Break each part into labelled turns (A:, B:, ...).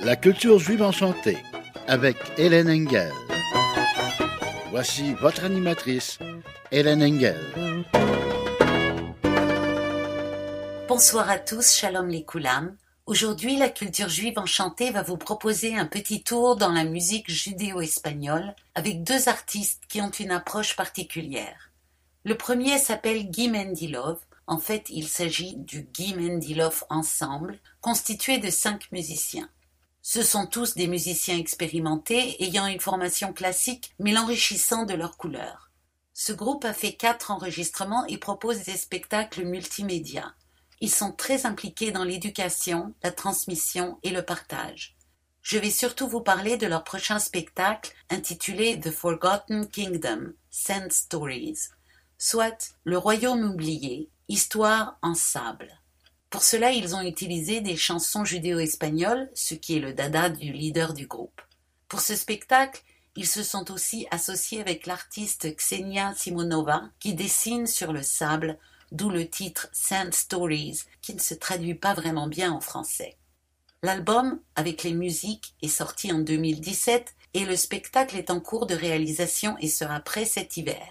A: La culture juive enchantée avec Hélène Engel. Voici votre animatrice, Hélène Engel.
B: Bonsoir à tous, shalom les koulam. Aujourd'hui, la culture juive enchantée va vous proposer un petit tour dans la musique judéo-espagnole avec deux artistes qui ont une approche particulière. Le premier s'appelle Guy Mendilov. En fait, il s'agit du Guy Mendilov Ensemble, constitué de 5 musiciens. Ce sont tous des musiciens expérimentés, ayant une formation classique, mais l'enrichissant de leurs couleurs. Ce groupe a fait 4 enregistrements et propose des spectacles multimédia. Ils sont très impliqués dans l'éducation, la transmission et le partage. Je vais surtout vous parler de leur prochain spectacle intitulé The Forgotten Kingdom, Sand Stories, soit Le Royaume oublié, Histoire en sable. Pour cela, ils ont utilisé des chansons judéo-espagnoles, ce qui est le dada du leader du groupe. Pour ce spectacle, ils se sont aussi associés avec l'artiste Ksenia Simonova, qui dessine sur le sable, d'où le titre Sand Stories, qui ne se traduit pas vraiment bien en français. L'album, avec les musiques, est sorti en 2017 et le spectacle est en cours de réalisation et sera prêt cet hiver.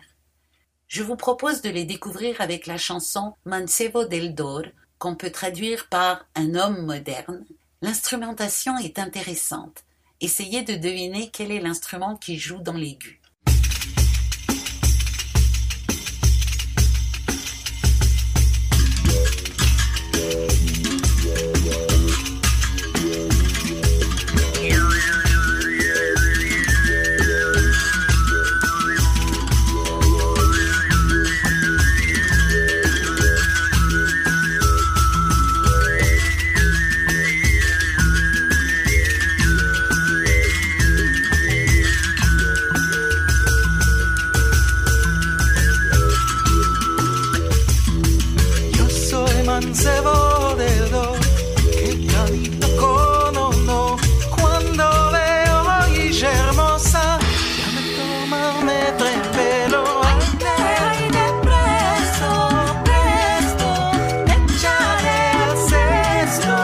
B: Je vous propose de les découvrir avec la chanson Mancebo del Dor, qu'on peut traduire par « un homme moderne ». L'instrumentation est intéressante. Essayez de deviner quel est l'instrument qui joue dans l'aigu.
C: Mancebo del Dor, che tanto conono quando veo Guilla hermosa, ya me toma, me trae el pelo. Ay, de presto, presto, me echaré al cesto.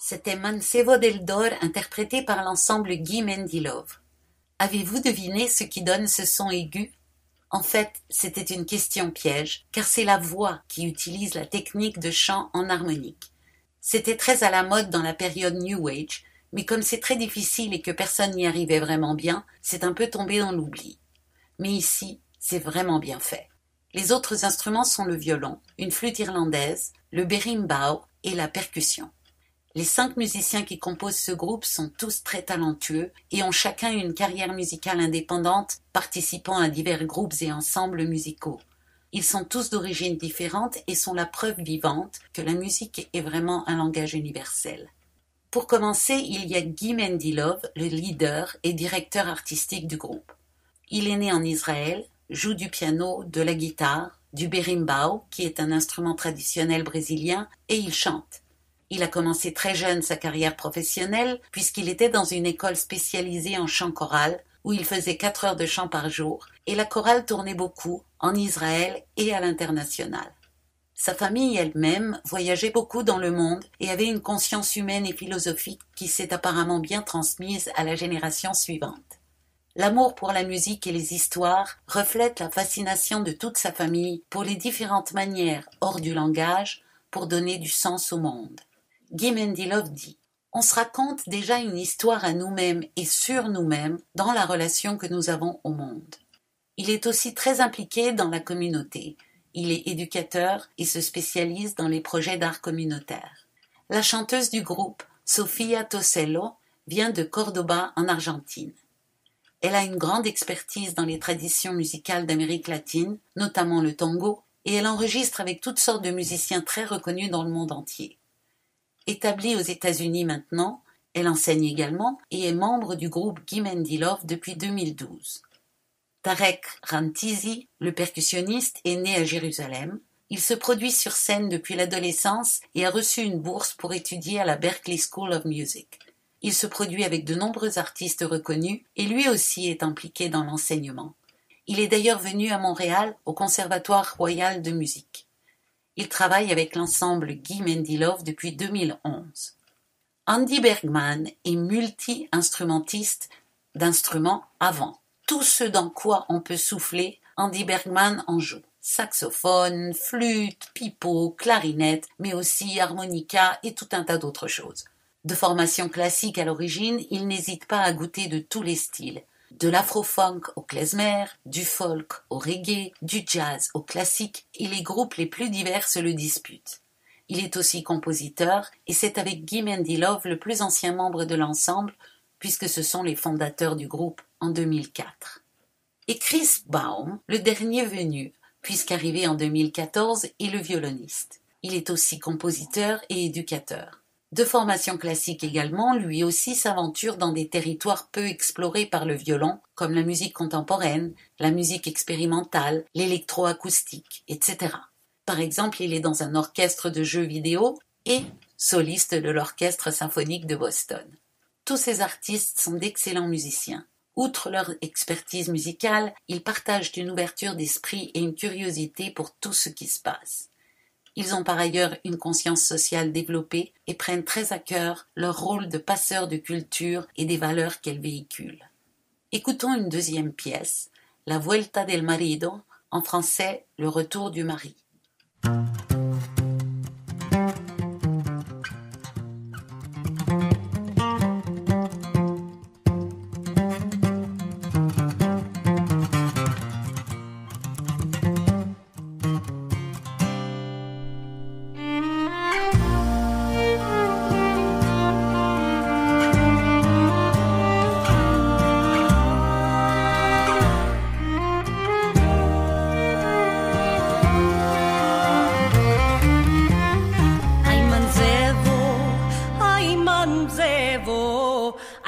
B: C'était Mancebo del Dor interprété par l'ensemble Guy Mendilov. Avez-vous deviné ce qui donne ce son aigu ? En fait, c'était une question piège, car c'est la voix qui utilise la technique de chant en harmonique. C'était très à la mode dans la période New Age, mais comme c'est très difficile et que personne n'y arrivait vraiment bien, c'est un peu tombé dans l'oubli. Mais ici, c'est vraiment bien fait. Les autres instruments sont le violon, une flûte irlandaise, le berimbau et la percussion. Les 5 musiciens qui composent ce groupe sont tous très talentueux et ont chacun une carrière musicale indépendante, participant à divers groupes et ensembles musicaux. Ils sont tous d'origines différentes et sont la preuve vivante que la musique est vraiment un langage universel. Pour commencer, il y a Guy Mendilove, le leader et directeur artistique du groupe. Il est né en Israël, joue du piano, de la guitare, du berimbau, qui est un instrument traditionnel brésilien, et il chante. Il a commencé très jeune sa carrière professionnelle puisqu'il était dans une école spécialisée en chant choral où il faisait 4 heures de chant par jour et la chorale tournait beaucoup en Israël et à l'international. Sa famille elle-même voyageait beaucoup dans le monde et avait une conscience humaine et philosophique qui s'est apparemment bien transmise à la génération suivante. L'amour pour la musique et les histoires reflète la fascination de toute sa famille pour les différentes manières hors du langage pour donner du sens au monde. Guy Mendilove dit « On se raconte déjà une histoire à nous-mêmes et sur nous-mêmes dans la relation que nous avons au monde. » Il est aussi très impliqué dans la communauté. Il est éducateur et se spécialise dans les projets d'art communautaire. La chanteuse du groupe, Sofía Tosello, vient de Cordoba en Argentine. Elle a une grande expertise dans les traditions musicales d'Amérique latine, notamment le tango, et elle enregistre avec toutes sortes de musiciens très reconnus dans le monde entier. Établie aux États-Unis maintenant, elle enseigne également et est membre du groupe Guy Mendilove depuis 2012. Tarek Rantizi, le percussionniste, est né à Jérusalem. Il se produit sur scène depuis l'adolescence et a reçu une bourse pour étudier à la Berklee School of Music. Il se produit avec de nombreux artistes reconnus et lui aussi est impliqué dans l'enseignement. Il est d'ailleurs venu à Montréal au Conservatoire royal de musique. Il travaille avec l'ensemble Guy Mendilove depuis 2011. Andy Bergman est multi-instrumentiste d'instruments avant. Tout ce dans quoi on peut souffler, Andy Bergman en joue. Saxophone, flûte, pipeau, clarinette, mais aussi harmonica et tout un tas d'autres choses. De formation classique à l'origine, il n'hésite pas à goûter de tous les styles. De l'afro-funk au klezmer, du folk au reggae, du jazz au classique, et les groupes les plus divers se le disputent. Il est aussi compositeur, et c'est avec Guy Mendilove le plus ancien membre de l'ensemble, puisque ce sont les fondateurs du groupe en 2004. Et Chris Baum, le dernier venu, puisqu'arrivé en 2014, est le violoniste. Il est aussi compositeur et éducateur. De formation classique également, lui aussi s'aventure dans des territoires peu explorés par le violon, comme la musique contemporaine, la musique expérimentale, l'électroacoustique, etc. Par exemple, il est dans un orchestre de jeux vidéo et soliste de l'Orchestre symphonique de Boston. Tous ces artistes sont d'excellents musiciens. Outre leur expertise musicale, ils partagent une ouverture d'esprit et une curiosité pour tout ce qui se passe. Ils ont par ailleurs une conscience sociale développée et prennent très à cœur leur rôle de passeurs de culture et des valeurs qu'elles véhiculent. Écoutons une deuxième pièce, La Vuelta del Marido, en français, Le Retour du mari.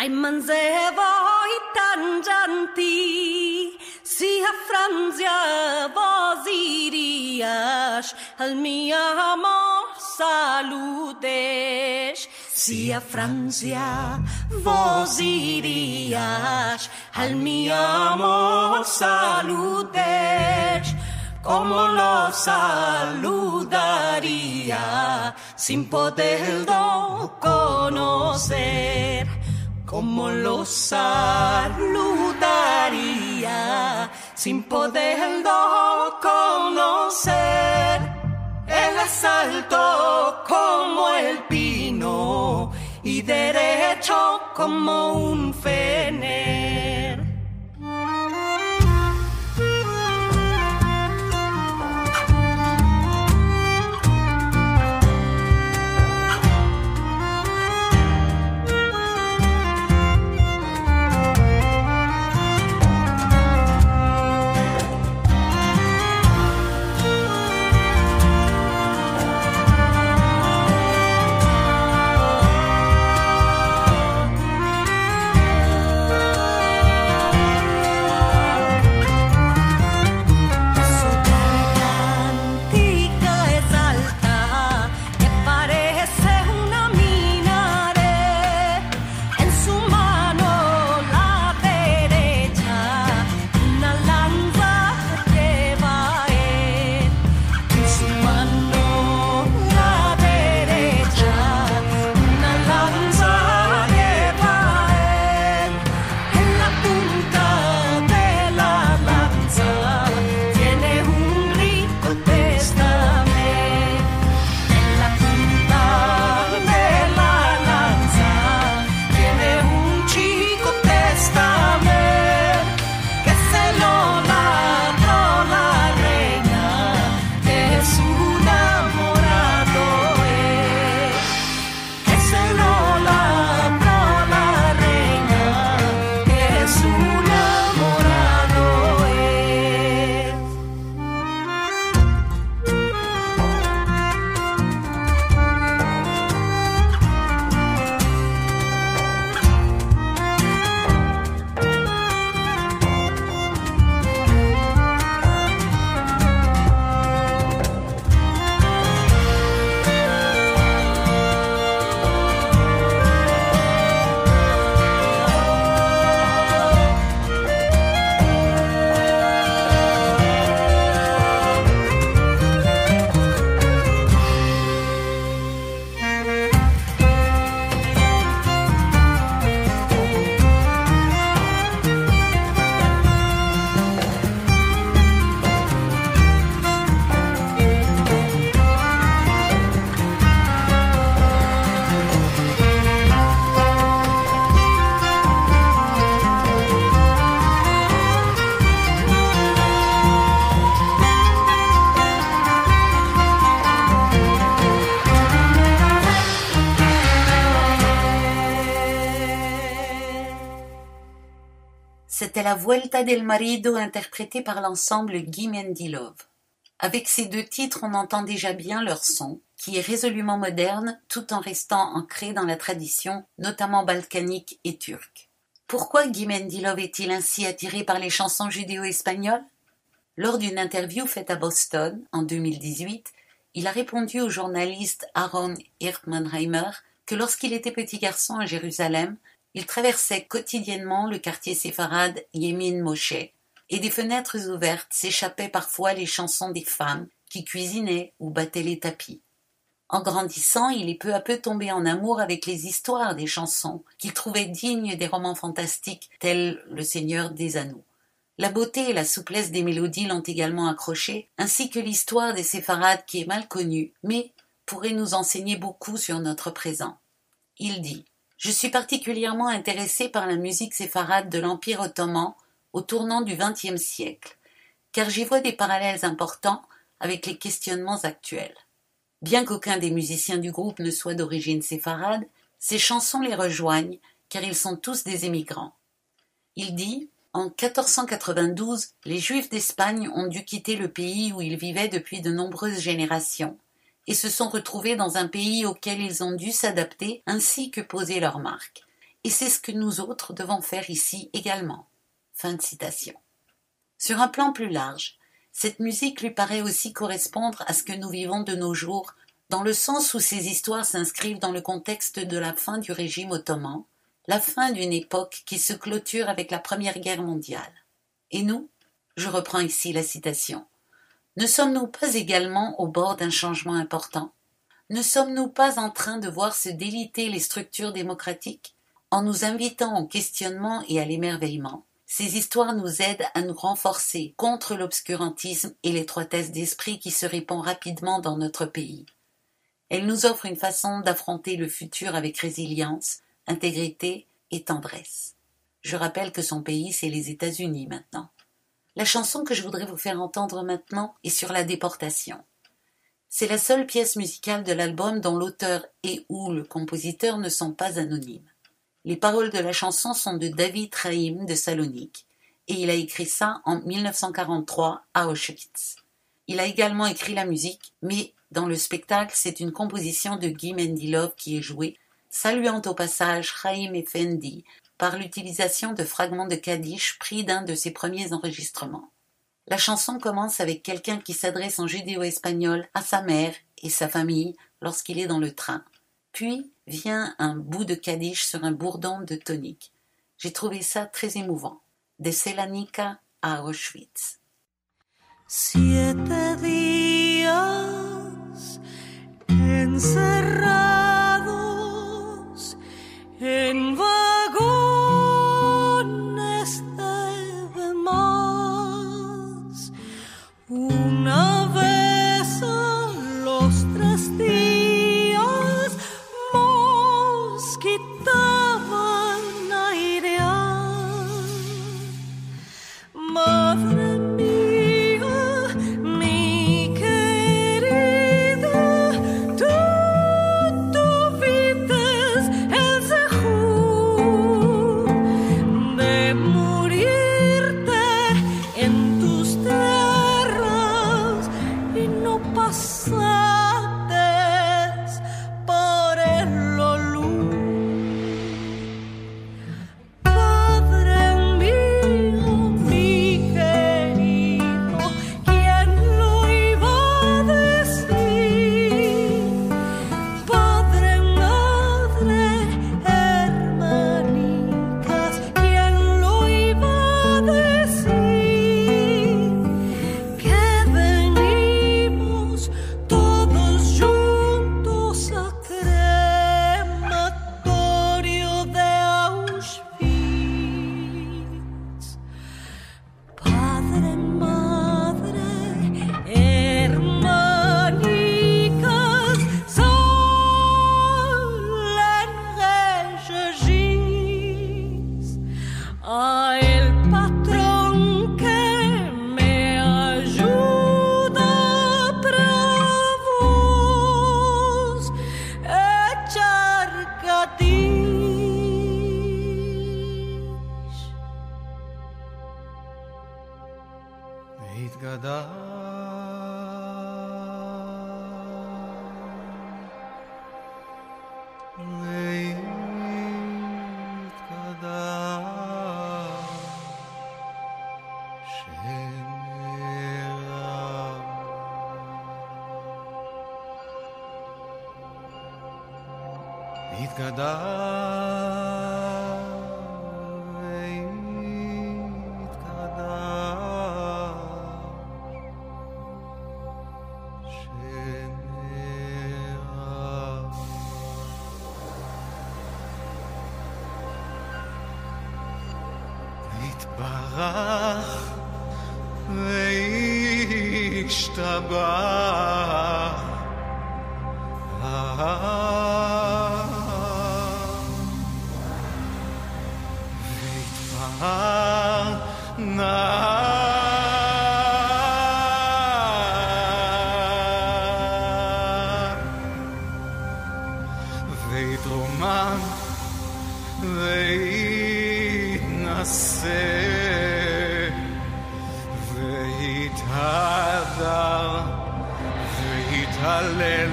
D: ai manzeva i tangianti, si affranzia vosirias, al mio amor saludes. Si affranzia vosirias, al mio amor saludes. ¿Cómo lo saludaría sin poderlo conocer? ¿Cómo lo saludaría sin poderlo conocer? Él es alto como el pino y derecho como un fener.
B: c'était la Vuelta del Marido interprétée par l'ensemble Guy Mendilove. Avec ces deux titres, on entend déjà bien leur son, qui est résolument moderne tout en restant ancré dans la tradition, notamment balkanique et turque. Pourquoi Guy Mendilove est-il ainsi attiré par les chansons judéo-espagnoles ? Lors d'une interview faite à Boston en 2018, il a répondu au journaliste Aaron Hirtmanheimer que lorsqu'il était petit garçon à Jérusalem, il traversait quotidiennement le quartier séfarade Yemin Moshe, et des fenêtres ouvertes s'échappaient parfois les chansons des femmes qui cuisinaient ou battaient les tapis. En grandissant, il est peu à peu tombé en amour avec les histoires des chansons qu'il trouvait dignes des romans fantastiques tels Le Seigneur des Anneaux. La beauté et la souplesse des mélodies l'ont également accroché, ainsi que l'histoire des séfarades qui est mal connue, mais pourrait nous enseigner beaucoup sur notre présent. Il dit « Je suis particulièrement intéressé par la musique séfarade de l'Empire ottoman au tournant du XXe siècle, car j'y vois des parallèles importants avec les questionnements actuels. Bien qu'aucun des musiciens du groupe ne soit d'origine séfarade, ces chansons les rejoignent, car ils sont tous des émigrants. » Il dit « En 1492, les Juifs d'Espagne ont dû quitter le pays où ils vivaient depuis de nombreuses générations, et se sont retrouvés dans un pays auquel ils ont dû s'adapter ainsi que poser leur marque. Et c'est ce que nous autres devons faire ici également. » Fin de citation. Sur un plan plus large, cette musique lui paraît aussi correspondre à ce que nous vivons de nos jours, dans le sens où ces histoires s'inscrivent dans le contexte de la fin du régime ottoman, la fin d'une époque qui se clôture avec la Première Guerre mondiale. Et nous, je reprends ici la citation, ne sommes-nous pas également au bord d'un changement important ? Ne sommes-nous pas en train de voir se déliter les structures démocratiques ? En nous invitant au questionnement et à l'émerveillement, ces histoires nous aident à nous renforcer contre l'obscurantisme et l'étroitesse d'esprit qui se répand rapidement dans notre pays. Elles nous offrent une façon d'affronter le futur avec résilience, intégrité et tendresse. Je rappelle que son pays, c'est les États-Unis maintenant. La chanson que je voudrais vous faire entendre maintenant est sur la déportation. C'est la seule pièce musicale de l'album dont l'auteur et ou le compositeur ne sont pas anonymes. Les paroles de la chanson sont de David Raïm de Salonique, et il a écrit ça en 1943 à Auschwitz. Il a également écrit la musique, mais dans le spectacle, c'est une composition de Guy Mendilove qui est jouée, saluant au passage Raïm Effendi par l'utilisation de fragments de Kaddish pris d'un de ses premiers enregistrements. La chanson commence avec quelqu'un qui s'adresse en judéo-espagnol à sa mère et sa famille lorsqu'il est dans le train. Puis vient un bout de Kaddish sur un bourdon de tonique. J'ai trouvé ça très émouvant. De Selanica à Auschwitz.
D: 7 días encerrados en vagones de más. Una vez a los 3 días nos quitaban airear. Madre mía, mi querida, tú
C: יתברך וישתבח ויתפאר נא ויתרומם ויתנשא ויתהדר ויתהלל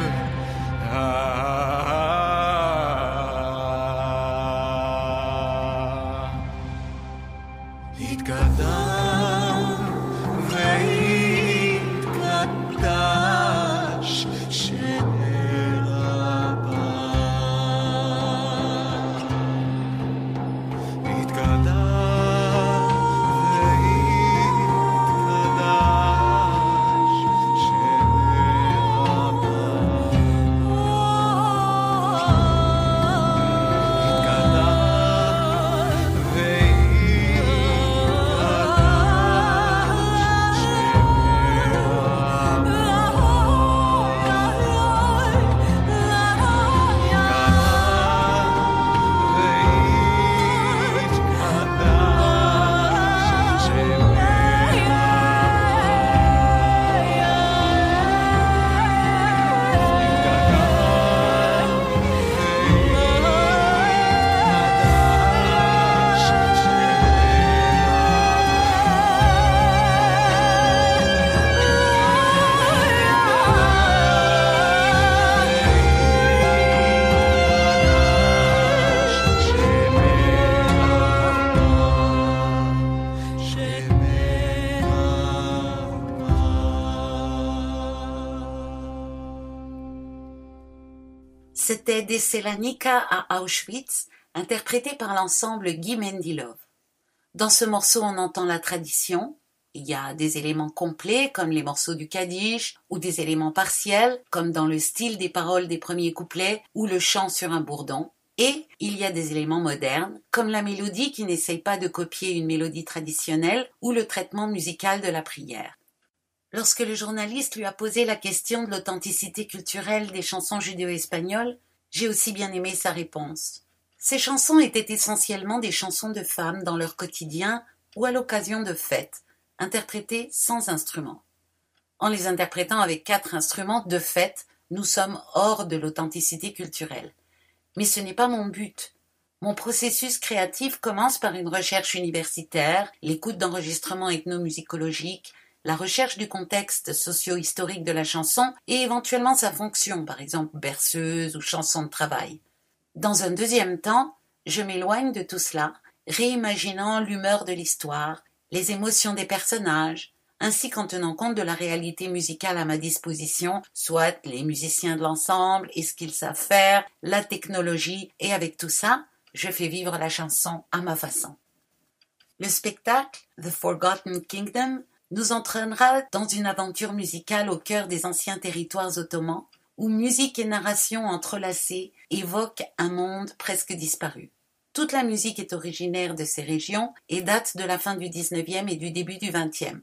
C: יתקדם ויתקדש שרבה יתקדם
B: C'était des Selanika à Auschwitz, interprété par l'ensemble Guy Mendilov. Dans ce morceau, on entend la tradition. Il y a des éléments complets, comme les morceaux du Kaddish, ou des éléments partiels, comme dans le style des paroles des premiers couplets, ou le chant sur un bourdon. Et il y a des éléments modernes, comme la mélodie qui n'essaye pas de copier une mélodie traditionnelle, ou le traitement musical de la prière. Lorsque le journaliste lui a posé la question de l'authenticité culturelle des chansons judéo-espagnoles, j'ai aussi bien aimé sa réponse. Ces chansons étaient essentiellement des chansons de femmes dans leur quotidien ou à l'occasion de fêtes, interprétées sans instruments. En les interprétant avec 4 instruments, de fait, nous sommes hors de l'authenticité culturelle. Mais ce n'est pas mon but. Mon processus créatif commence par une recherche universitaire, l'écoute d'enregistrements ethnomusicologiques, la recherche du contexte socio-historique de la chanson et éventuellement sa fonction, par exemple berceuse ou chanson de travail. Dans un deuxième temps, je m'éloigne de tout cela, réimaginant l'humeur de l'histoire, les émotions des personnages, ainsi qu'en tenant compte de la réalité musicale à ma disposition, soit les musiciens de l'ensemble et ce qu'ils savent faire, la technologie, et avec tout ça, je fais vivre la chanson à ma façon. Le spectacle, The Forgotten Kingdom, nous entraînera dans une aventure musicale au cœur des anciens territoires ottomans, où musique et narration entrelacées évoquent un monde presque disparu. Toute la musique est originaire de ces régions et date de la fin du XIXe et du début du XXe.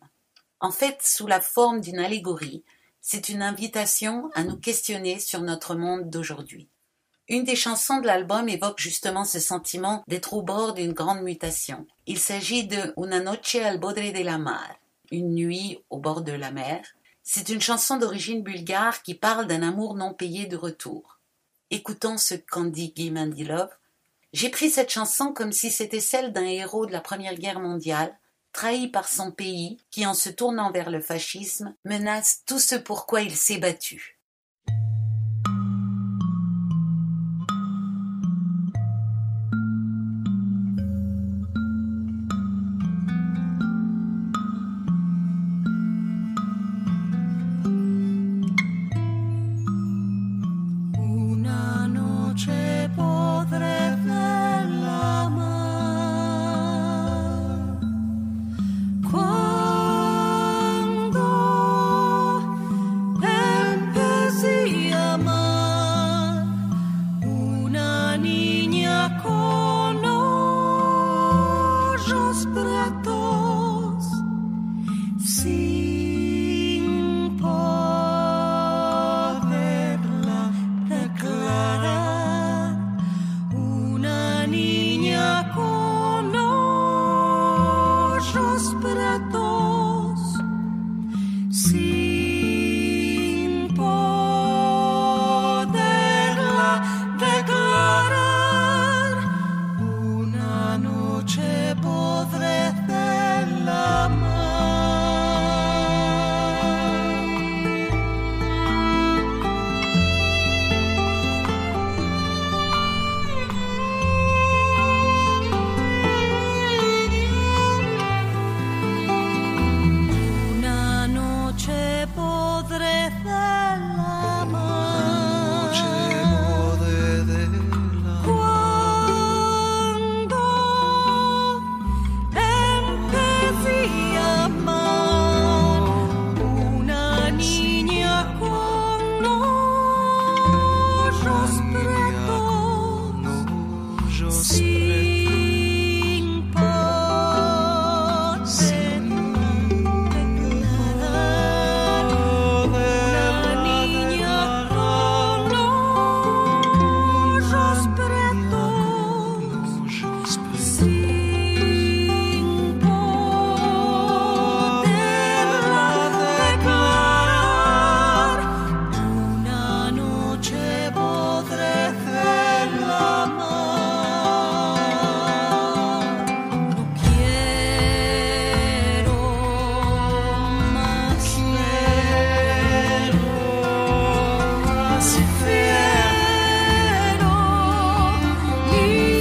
B: En fait, sous la forme d'une allégorie, c'est une invitation à nous questionner sur notre monde d'aujourd'hui. Une des chansons de l'album évoque justement ce sentiment d'être au bord d'une grande mutation. Il s'agit de Una noche al borde de la mar, une nuit au bord de la mer. C'est une chanson d'origine bulgare qui parle d'un amour non payé de retour. Écoutons ce qu'en dit Guy Mendilov. J'ai pris cette chanson comme si c'était celle d'un héros de la Première Guerre mondiale, trahi par son pays, qui en se tournant vers le fascisme, menace tout ce pour quoi il s'est battu.
C: así fiero,
D: mi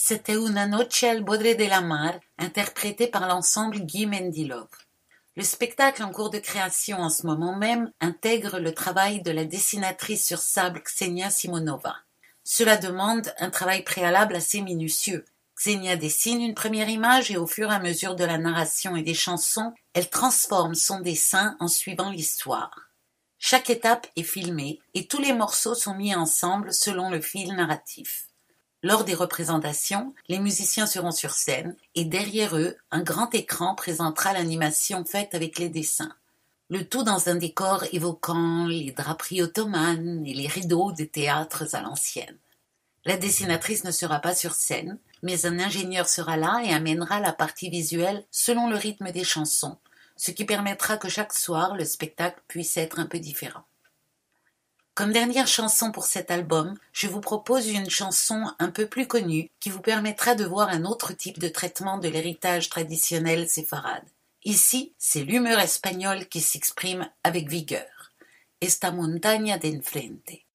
B: C'était Una noche al borde de la mar, interprété par l'ensemble Guy Mendilov. Le spectacle en cours de création en ce moment même intègre le travail de la dessinatrice sur sable Ksenia Simonova. Cela demande un travail préalable assez minutieux. Ksenia dessine une première image et au fur et à mesure de la narration et des chansons, elle transforme son dessin en suivant l'histoire. Chaque étape est filmée et tous les morceaux sont mis ensemble selon le fil narratif. Lors des représentations, les musiciens seront sur scène et derrière eux, un grand écran présentera l'animation faite avec les dessins. Le tout dans un décor évoquant les draperies ottomanes et les rideaux des théâtres à l'ancienne. La dessinatrice ne sera pas sur scène, mais un ingénieur sera là et amènera la partie visuelle selon le rythme des chansons, ce qui permettra que chaque soir, le spectacle puisse être un peu différent. Comme dernière chanson pour cet album, je vous propose une chanson un peu plus connue qui vous permettra de voir un autre type de traitement de l'héritage traditionnel séfarade. Ici, c'est l'humeur espagnole qui s'exprime avec vigueur. Esta montaña de enfrente.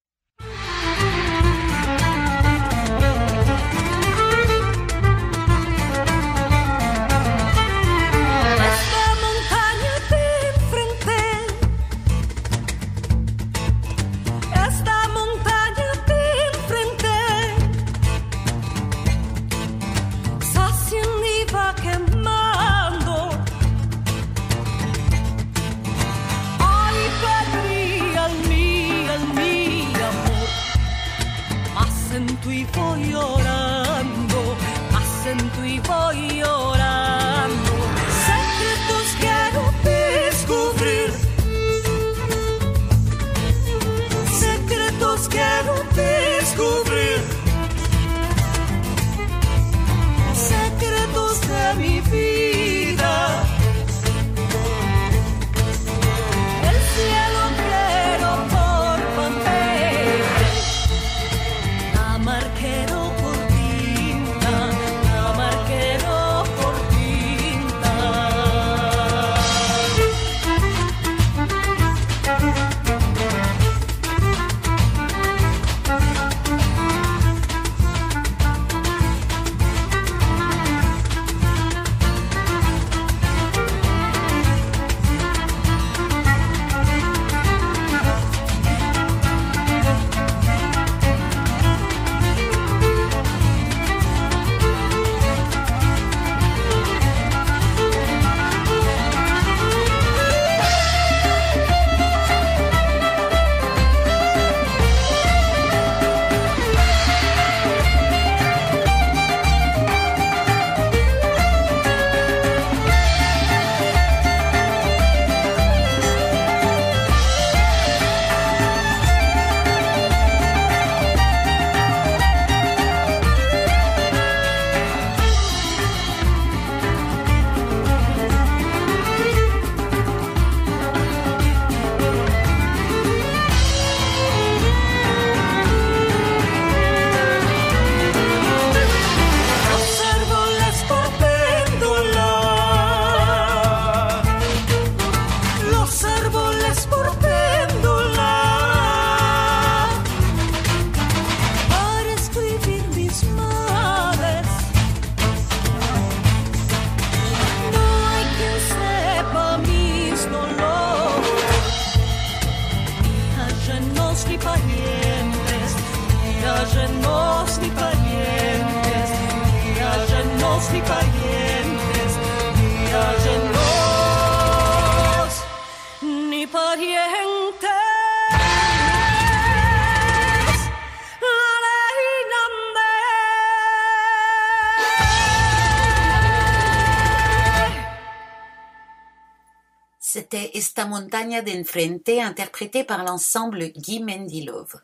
B: C'était Esta Montaña de Enfrente, interprété par l'ensemble Guy Mendilove.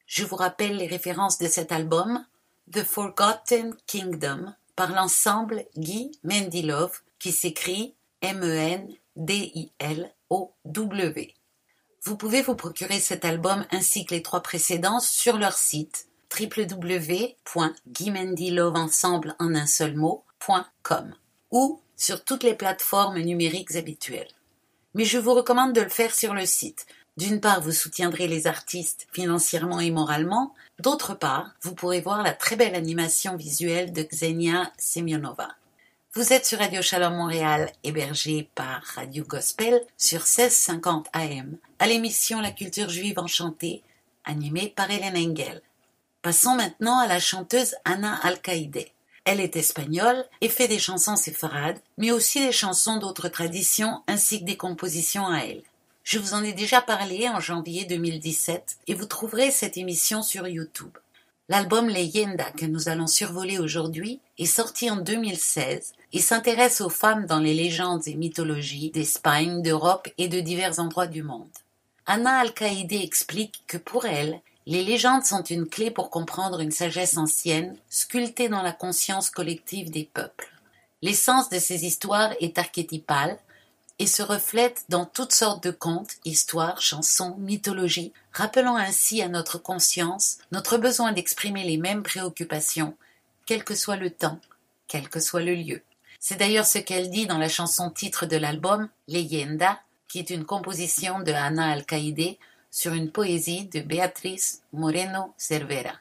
B: Je vous rappelle les références de cet album, The Forgotten Kingdom, par l'ensemble Guy Mendilove, qui s'écrit M-E-N-D-I-L-O-W. Vous pouvez vous procurer cet album ainsi que les 3 précédents sur leur site www.guymendiloveensemble.com ou sur toutes les plateformes numériques habituelles. Mais je vous recommande de le faire sur le site. D'une part, vous soutiendrez les artistes financièrement et moralement. D'autre part, vous pourrez voir la très belle animation visuelle de Xenia Semionova. Vous êtes sur Radio Shalom Montréal, hébergé par Radio Gospel sur 1650 AM, à l'émission La Culture Juive Enchantée, animée par Hélène Engel. Passons maintenant à la chanteuse Anna Alcaide. Elle est espagnole et fait des chansons séfarades, mais aussi des chansons d'autres traditions ainsi que des compositions à elle. Je vous en ai déjà parlé en janvier 2017 et vous trouverez cette émission sur YouTube. L'album Leyenda que nous allons survoler aujourd'hui est sorti en 2016 et s'intéresse aux femmes dans les légendes et mythologies d'Espagne, d'Europe et de divers endroits du monde. Anna Alcaide explique que pour elle, les légendes sont une clé pour comprendre une sagesse ancienne, sculptée dans la conscience collective des peuples. L'essence de ces histoires est archétypale et se reflète dans toutes sortes de contes, histoires, chansons, mythologies, rappelant ainsi à notre conscience notre besoin d'exprimer les mêmes préoccupations, quel que soit le temps, quel que soit le lieu. C'est d'ailleurs ce qu'elle dit dans la chanson titre de l'album, Leyenda, qui est une composition de Anna Alcaide, sur une poésie de Beatriz Moreno Cervera.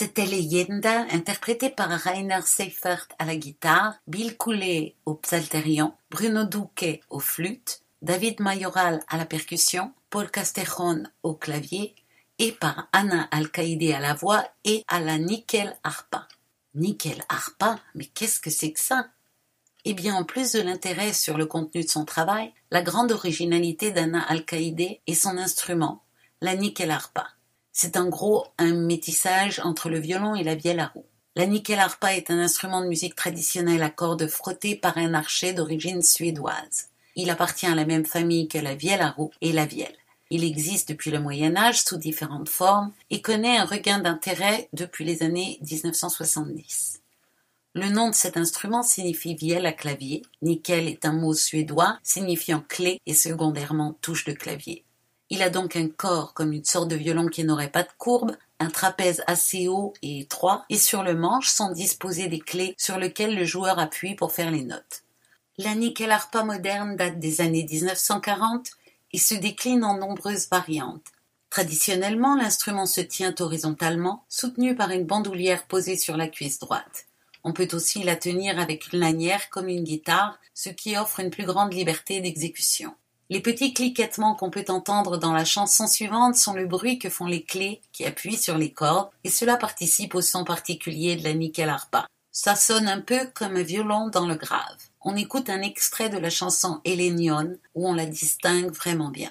B: C'était Leyenda, interprété par Rainer Seifert à la guitare, Bill Coulet au psalterion, Bruno Duque au flûte, David Mayoral à la percussion, Paul Castejón au clavier et par Ana Alcaide à la voix et à la nickel harpa. Nickel harpa, mais qu'est-ce que c'est que ça? Eh bien, en plus de l'intérêt sur le contenu de son travail, la grande originalité d'Ana Alcaide est son instrument, la nickel harpa. C'est en gros un métissage entre le violon et la vielle à roue. La nickel harpa est un instrument de musique traditionnelle à cordes frottées par un archet d'origine suédoise. Il appartient à la même famille que la vielle à roue et la vielle. Il existe depuis le Moyen-Âge sous différentes formes et connaît un regain d'intérêt depuis les années 1970. Le nom de cet instrument signifie vielle à clavier. Nickel est un mot suédois signifiant clé et secondairement touche de clavier. Il a donc un corps comme une sorte de violon qui n'aurait pas de courbe, un trapèze assez haut et étroit, et sur le manche sont disposées des clés sur lesquelles le joueur appuie pour faire les notes. La nickel harpa moderne date des années 1940 et se décline en nombreuses variantes. Traditionnellement, l'instrument se tient horizontalement, soutenu par une bandoulière posée sur la cuisse droite. On peut aussi la tenir avec une lanière comme une guitare, ce qui offre une plus grande liberté d'exécution. Les petits cliquettements qu'on peut entendre dans la chanson suivante sont le bruit que font les clés qui appuient sur les cordes et cela participe au son particulier de la nickel harpa. Ça sonne un peu comme un violon dans le grave. On écoute un extrait de la chanson Elenion où on la distingue vraiment bien.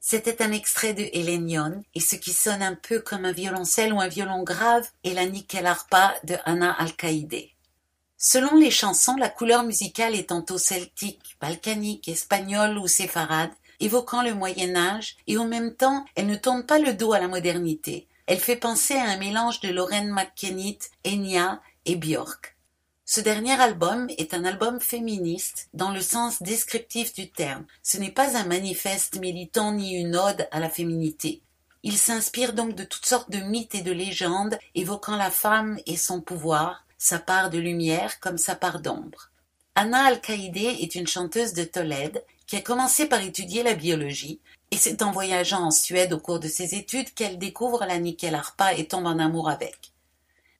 B: C'était un extrait de Elenion, et ce qui sonne un peu comme un violoncelle ou un violon grave est la nickel harpa de Ana Alcaide. Selon les chansons, la couleur musicale est tantôt celtique, balkanique, espagnole ou séfarade, évoquant le Moyen-Âge, et en même temps, elle ne tourne pas le dos à la modernité. Elle fait penser à un mélange de Lauren McKennitt, Enya et Björk. Ce dernier album est un album féministe dans le sens descriptif du terme. Ce n'est pas un manifeste militant ni une ode à la féminité. Il s'inspire donc de toutes sortes de mythes et de légendes évoquant la femme et son pouvoir, sa part de lumière comme sa part d'ombre. Ana Alcaide est une chanteuse de Tolède qui a commencé par étudier la biologie et c'est en voyageant en Suède au cours de ses études qu'elle découvre la nickel harpa et tombe en amour avec.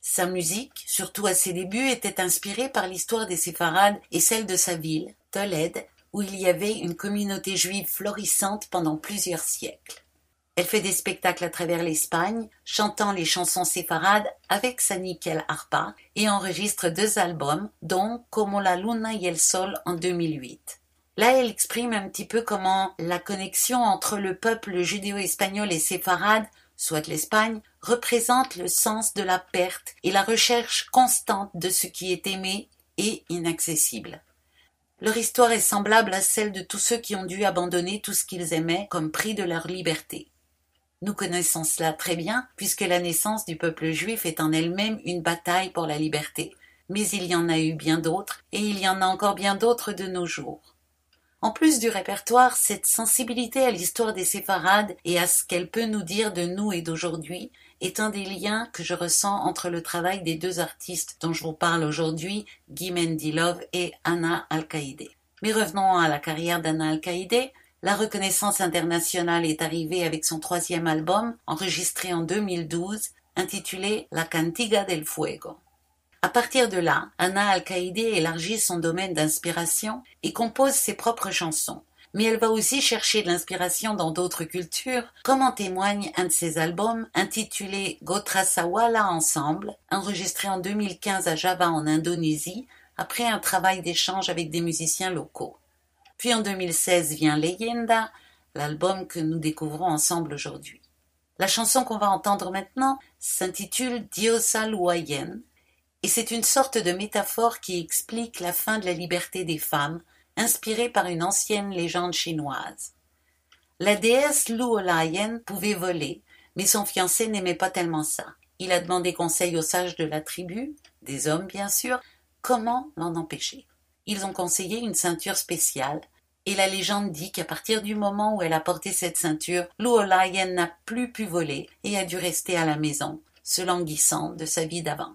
B: Sa musique, surtout à ses débuts, était inspirée par l'histoire des séfarades et celle de sa ville, Tolède, où il y avait une communauté juive florissante pendant plusieurs siècles. Elle fait des spectacles à travers l'Espagne, chantant les chansons séfarades avec sa nickel harpa et enregistre 2 albums, dont Como la luna y el sol en 2008. Là, elle exprime un petit peu comment la connexion entre le peuple judéo-espagnol et séfarade, soit l'Espagne, représente le sens de la perte et la recherche constante de ce qui est aimé et inaccessible. Leur histoire est semblable à celle de tous ceux qui ont dû abandonner tout ce qu'ils aimaient comme prix de leur liberté. Nous connaissons cela très bien puisque la naissance du peuple juif est en elle-même une bataille pour la liberté. Mais il y en a eu bien d'autres et il y en a encore bien d'autres de nos jours. En plus du répertoire, cette sensibilité à l'histoire des séfarades et à ce qu'elle peut nous dire de nous et d'aujourd'hui est un des liens que je ressens entre le travail des 2 artistes dont je vous parle aujourd'hui, Guy Mendilove et Ana Alcaide. Mais revenons à la carrière d'Ana Alcaide. La reconnaissance internationale est arrivée avec son 3e album, enregistré en 2012, intitulé La Cantiga del Fuego. À partir de là, Ana Alcaide élargit son domaine d'inspiration et compose ses propres chansons. Mais elle va aussi chercher de l'inspiration dans d'autres cultures, comme en témoigne un de ses albums intitulé Gotra Sawala Ensemble, enregistré en 2015 à Java en Indonésie, après un travail d'échange avec des musiciens locaux. Puis en 2016 vient Leyenda, l'album que nous découvrons ensemble aujourd'hui. La chanson qu'on va entendre maintenant s'intitule Diosa Luoyen et c'est une sorte de métaphore qui explique la fin de la liberté des femmes, inspirée par une ancienne légende chinoise. La déesse Luolayen pouvait voler, mais son fiancé n'aimait pas tellement ça. Il a demandé conseil aux sages de la tribu, des hommes bien sûr, comment l'en empêcher. Ils ont conseillé une ceinture spéciale, et la légende dit qu'à partir du moment où elle a porté cette ceinture, Luolayen n'a plus pu voler et a dû rester à la maison, se languissant de sa vie d'avant.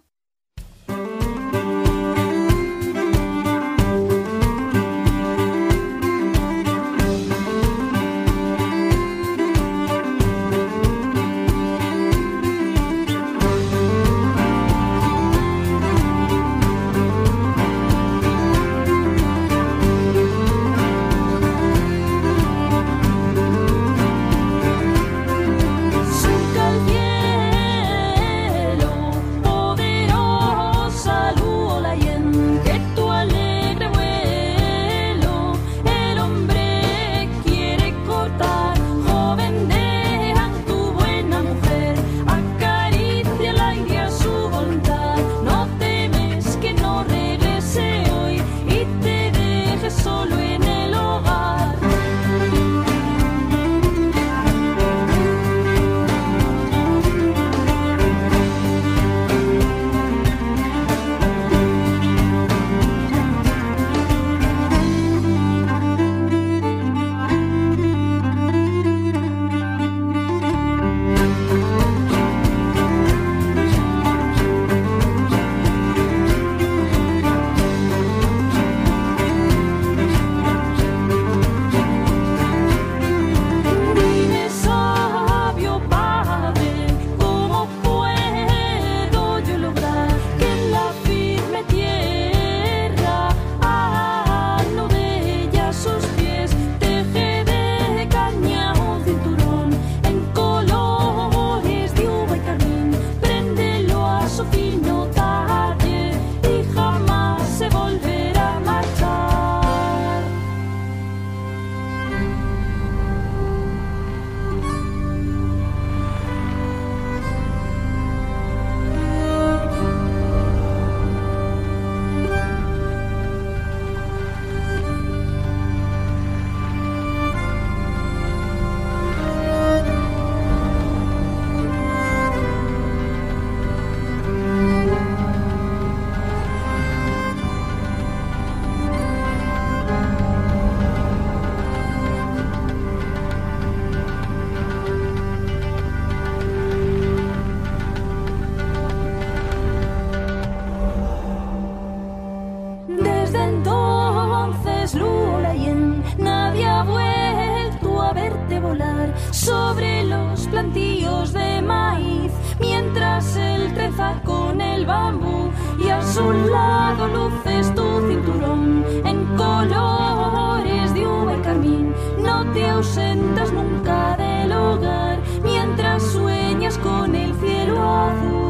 D: sobre los plantíos de maíz, mientras él treza con el bambú y a su lado luces tu cinturón en colores de uva y carmín. No te ausentas nunca del hogar mientras sueñas con el cielo azul.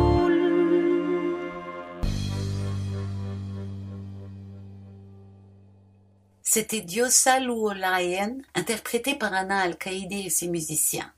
B: C'était Diosa Luolayen, interprétée par Anna Al-Qaïdé et ses musiciens.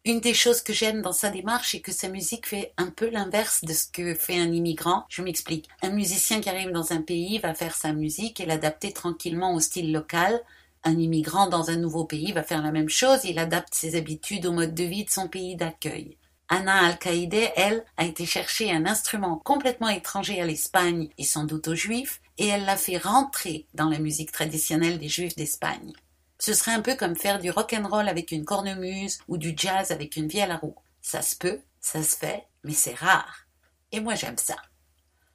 B: Une des choses que j'aime dans sa démarche, c'est que sa musique fait un peu l'inverse de ce que fait un immigrant. Je m'explique. Un musicien qui arrive dans un pays va faire sa musique et l'adapter tranquillement au style local. Un immigrant dans un nouveau pays va faire la même chose, il adapte ses habitudes au mode de vie de son pays d'accueil. Anna Al-Qaïdé, elle, a été chercher un instrument complètement étranger à l'Espagne et sans doute aux Juifs, et elle l'a fait rentrer dans la musique traditionnelle des Juifs d'Espagne. Ce serait un peu comme faire du rock'n'roll avec une cornemuse ou du jazz avec une vielle à roue. Ça se peut, ça se fait, mais c'est rare. Et moi j'aime ça.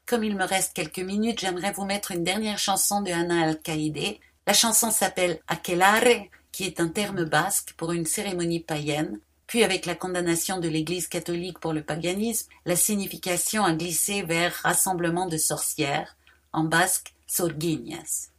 B: Comme il me reste quelques minutes, j'aimerais vous mettre une dernière chanson de Anna Al-Qaïdé. La chanson s'appelle Aquelarre, qui est un terme basque pour une cérémonie païenne. Puis avec la condamnation de l'Église catholique pour le paganisme, la signification a glissé vers rassemblement de sorcières, en basque, sorguiñas.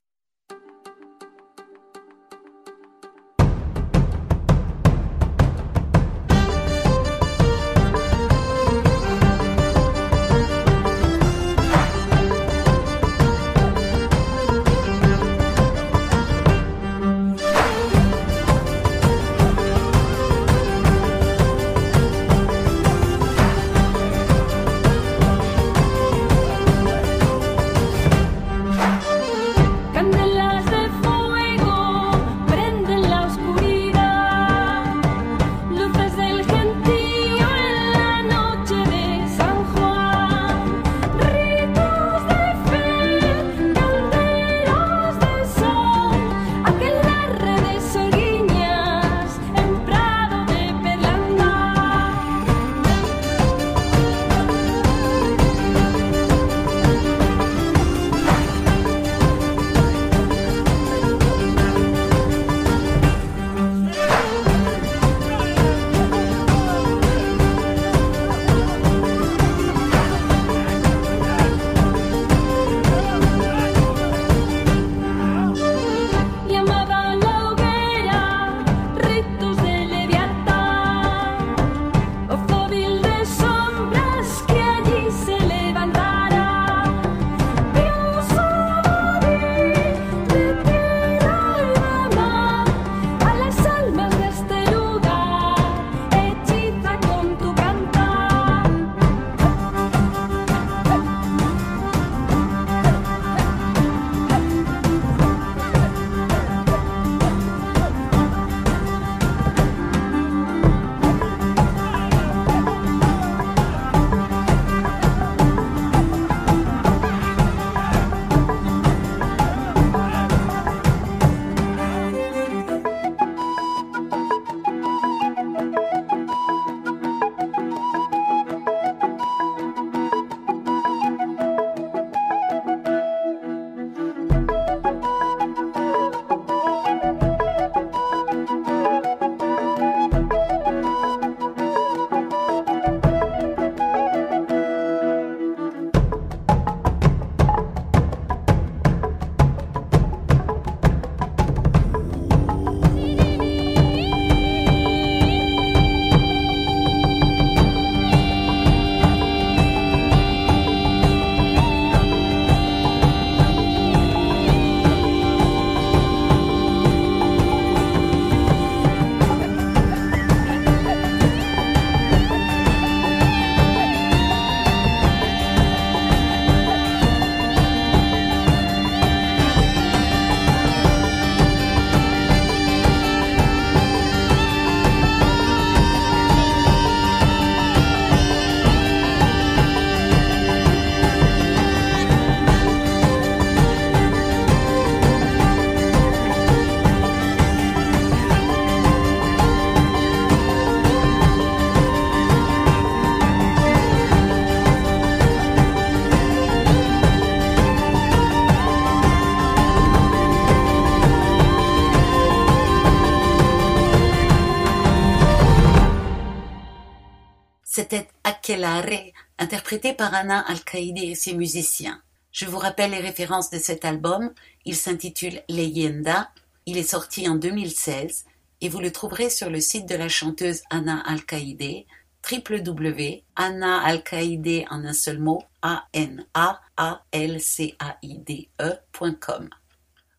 B: C'était Aquelarre, interprété par Ana Alcaide et ses musiciens. Je vous rappelle les références de cet album. Il s'intitule Leyenda. Il est sorti en 2016 et vous le trouverez sur le site de la chanteuse Ana Alcaide, www.anaalcaide en un seul mot, ANAALCAIDE.com.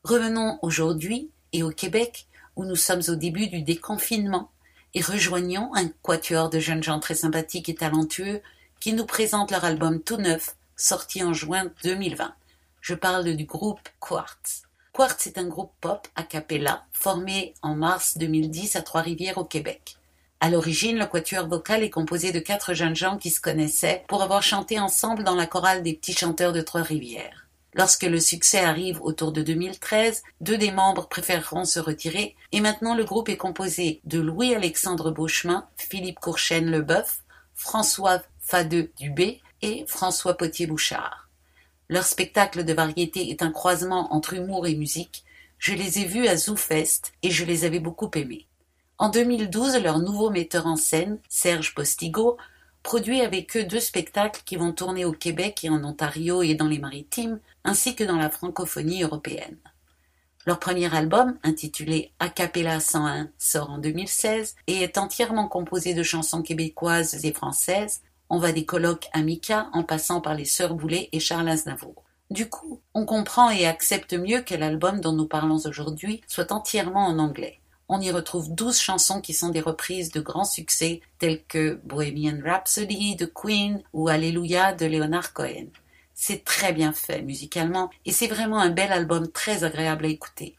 B: Revenons aujourd'hui et au Québec où nous sommes au début du déconfinement et rejoignons un quatuor de jeunes gens très sympathiques et talentueux qui nous présentent leur album tout neuf, sorti en juin 2020. Je parle du groupe Quartz. Quartz est un groupe pop a cappella formé en mars 2010 à Trois-Rivières au Québec. À l'origine, le quatuor vocal est composé de 4 jeunes gens qui se connaissaient pour avoir chanté ensemble dans la chorale des petits chanteurs de Trois-Rivières. Lorsque le succès arrive autour de 2013, 2 des membres préféreront se retirer et maintenant le groupe est composé de Louis-Alexandre Beauchemin, Philippe Courchaine-Leboeuf, François Fadeux Dubé et François Potier-Bouchard. Leur spectacle de variété est un croisement entre humour et musique. Je les ai vus à ZooFest et je les avais beaucoup aimés. En 2012, leur nouveau metteur en scène, Serge Postigo, produit avec eux 2 spectacles qui vont tourner au Québec et en Ontario et dans les Maritimes, ainsi que dans la francophonie européenne. Leur premier album, intitulé Acapella 101, sort en 2016 et est entièrement composé de chansons québécoises et françaises. On va des colloques à Mika en passant par les Sœurs Boulay et Charles Aznavour. Du coup, on comprend et accepte mieux que l'album dont nous parlons aujourd'hui soit entièrement en anglais. On y retrouve 12 chansons qui sont des reprises de grands succès tels que Bohemian Rhapsody de Queen ou Alléluia de Leonard Cohen. C'est très bien fait musicalement et c'est vraiment un bel album très agréable à écouter.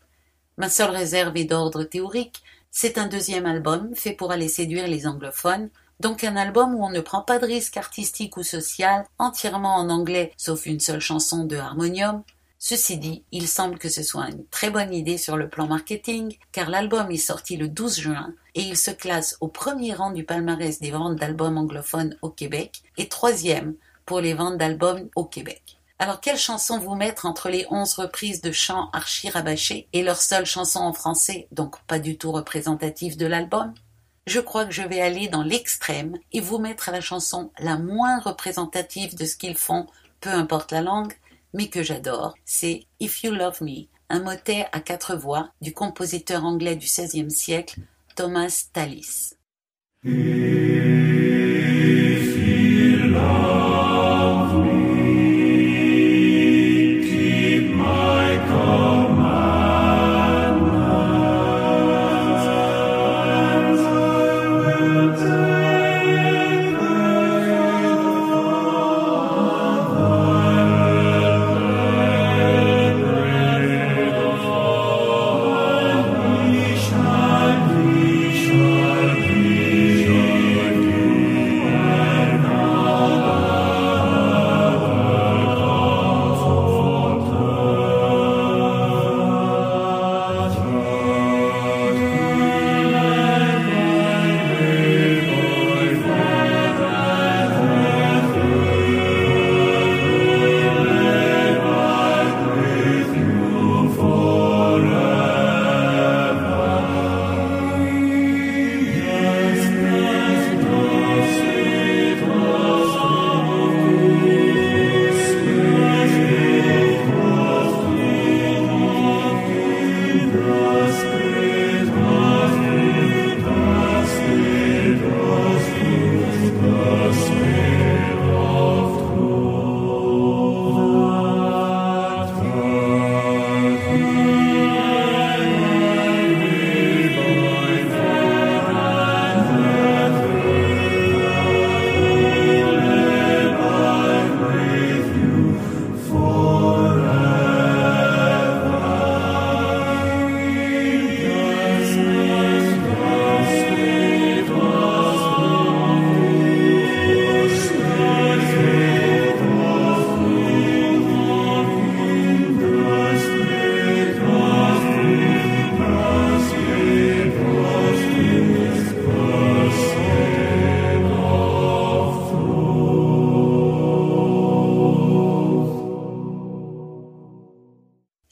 B: Ma seule réserve est d'ordre théorique, c'est un 2e album fait pour aller séduire les anglophones, donc un album où on ne prend pas de risque artistique ou social, entièrement en anglais sauf une seule chanson de Harmonium. Ceci dit, il semble que ce soit une très bonne idée sur le plan marketing, car l'album est sorti le 12 juin et il se classe au premier rang du palmarès des ventes d'albums anglophones au Québec et 3e pour les ventes d'albums au Québec. Alors quelle chanson vous mettre entre les 11 reprises de chants archi-rabâchés et leur seule chanson en français, donc pas du tout représentative de l'album? Je crois que je vais aller dans l'extrême et vous mettre la chanson la moins représentative de ce qu'ils font, peu importe la langue, mais que j'adore, c'est If You Love Me, un motet à 4 voix du compositeur anglais du XVIe siècle, Thomas Tallis.
C: If you love me, keep my commandments, and I will take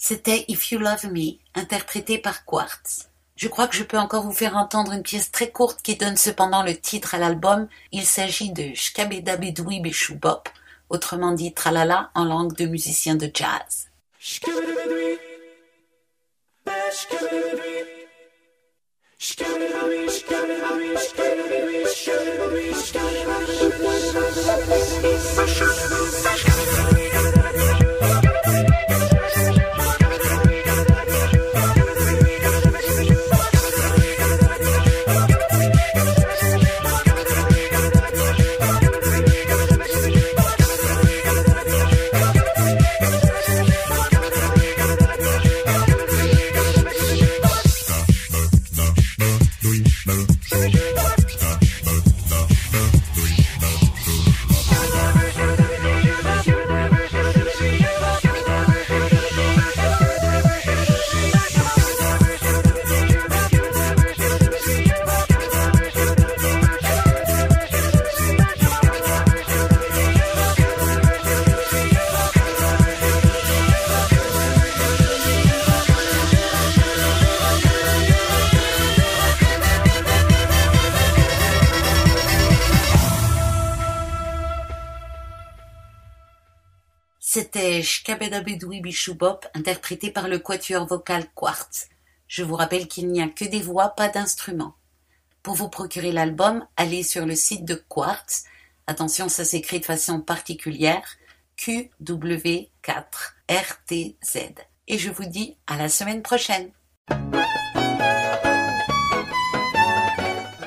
B: C'était If You Love Me, interprété par Quartz. Je crois que je peux encore vous faire entendre une pièce très courte qui donne cependant le titre à l'album. Il s'agit de Shkabedabedoui Beshubop, autrement dit tralala en langue de musiciens de jazz. C'était Shkabedabedoui Beshubop, interprété par le quatuor vocal Quartz. Je vous rappelle qu'il n'y a que des voix, pas d'instruments. Pour vous procurer l'album, allez sur le site de Quartz. Attention, ça s'écrit de façon particulière, QW4RTZ. Et je vous dis à la semaine prochaine.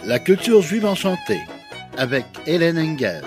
A: La culture juive enchantée avec Hélène Engel.